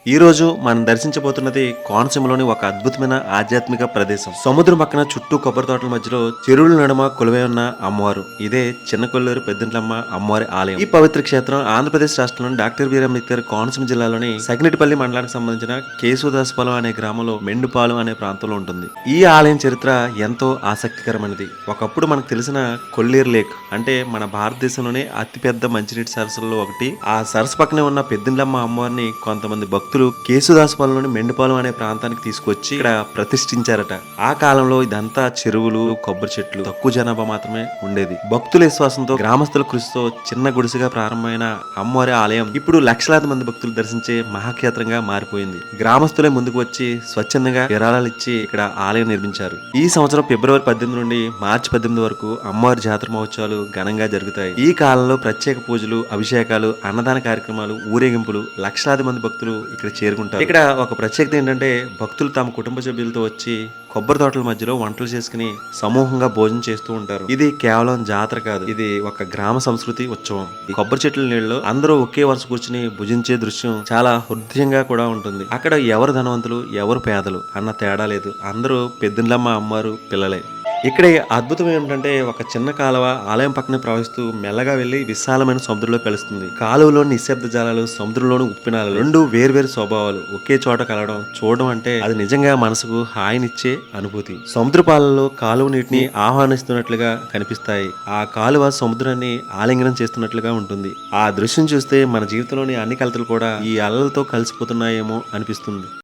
ఈ రోజు మనం దర్శించబోతున్నది కోనసీమలోని ఒక అద్భుతమైన ఆధ్యాత్మిక ప్రదేశం. సముద్రం పక్కన చుట్టూ కొబ్బరి తోటల మధ్యలో చెరువుల నడుమ కొలువై ఉన్న అమ్మవారు. ఇదే చిన్న కొల్లూరు పెద్దింట్లమ్మ అమ్మవారి ఆలయం. ఈ పవిత్ర క్షేత్రం ఆంధ్రప్రదేశ్ రాష్ట్రంలోని డాక్టర్ బీఆర్ అంబేద్కర్ కోనసీమ జిల్లాలోని సగినటిపల్లి మండలానికి సంబంధించిన కేశవదాసపాలెం అనే గ్రామంలో మెండుపాలెం అనే ప్రాంతంలో ఉంటుంది. ఈ ఆలయం చరిత్ర ఎంతో ఆసక్తికరమైనది. ఒకప్పుడు మనకు తెలిసిన కొల్లేరు లేక్ అంటే మన భారతదేశంలోనే అతిపెద్ద మంచినీటి సరస్సుల్లో ఒకటి. ఆ సరస్సు పక్కనే ఉన్న పెద్దింట్లమ్మ అమ్మవారిని కొంతమంది భక్తులు కేశుదాసపాలెంలోని మెండుపాలెం అనే ప్రాంతానికి తీసుకొచ్చి ఇక్కడ ప్రతిష్ఠించారట. ఆ కాలంలో ఇదంతా చెరువులు, కొబ్బరి చెట్లు, తక్కువ జనాభా మాత్రమే ఉండేది. భక్తుల విశ్వాసంతో, గ్రామస్తుల కృషితో చిన్న గుడిసెగా ప్రారంభమైన అమ్మవారి ఆలయం ఇప్పుడు లక్షలాది మంది భక్తులు దర్శించే మహాక్షేత్రంగా మారిపోయింది. గ్రామస్తులే ముందుకు వచ్చి స్వచ్ఛందంగా విరాళాలు ఇచ్చి ఇక్కడ ఆలయం నిర్మించారు. ఈ సంవత్సరం ఫిబ్రవరి 18 నుండి మార్చి 18 వరకు అమ్మవారి జాతర మహోత్సవాలు ఘనంగా జరుగుతాయి. ఈ కాలంలో ప్రత్యేక పూజలు, అభిషేకాలు, అన్నదాన కార్యక్రమాలు, ఊరేగింపులు, లక్షలాది మంది భక్తులు ఇక్కడ చేరుకుంటారు. ఇక్కడ ఒక ప్రత్యేకత ఏంటంటే భక్తులు తమ కుటుంబ సభ్యులతో వచ్చి కొబ్బరి తోటల మధ్యలో వంటలు చేసుకుని సమూహంగా భోజనం చేస్తూ ఉంటారు. ఇది కేవలం జాతర కాదు, ఇది ఒక గ్రామ సంస్కృతి ఉత్సవం. ఈ కొబ్బరి చెట్ల నీళ్ళలో అందరూ ఒకే వరుస కూర్చుని భుజించే దృశ్యం చాలా హృదయంగా కూడా ఉంటుంది. అక్కడ ఎవరు ధనవంతులు, ఎవరు పేదలు అన్న తేడా లేదు. అందరూ పెద్దిండ్లమ్మ అమ్మవారు పిల్లలే. ఇక్కడ అద్భుతం ఏమిటంటే ఒక చిన్న కాలువ ఆలయం పక్కనే ప్రవహిస్తూ మెల్లగా వెళ్లి విశాలమైన సముద్రంలో కలుస్తుంది. కాలువలోని నిశ్శబ్ద జలాలు, సముద్రంలోని ఉప్పినాలు రెండు వేర్వేరు స్వభావాలు ఒకే చోట కలవడం, చూడడం అంటే అది నిజంగా మనసుకు హాయినిచ్చే అనుభూతి. సముద్ర పాలలో కాలువ నీటిని ఆహ్వానిస్తున్నట్లుగా కనిపిస్తాయి. ఆ కాలువ సముద్రాన్ని ఆలింగనం చేస్తున్నట్లుగా ఉంటుంది. ఆ దృశ్యం చూస్తే మన జీవితంలోని అన్ని కలతలు కూడా ఈ అలలతో కలిసిపోతున్నాయేమో అనిపిస్తుంది.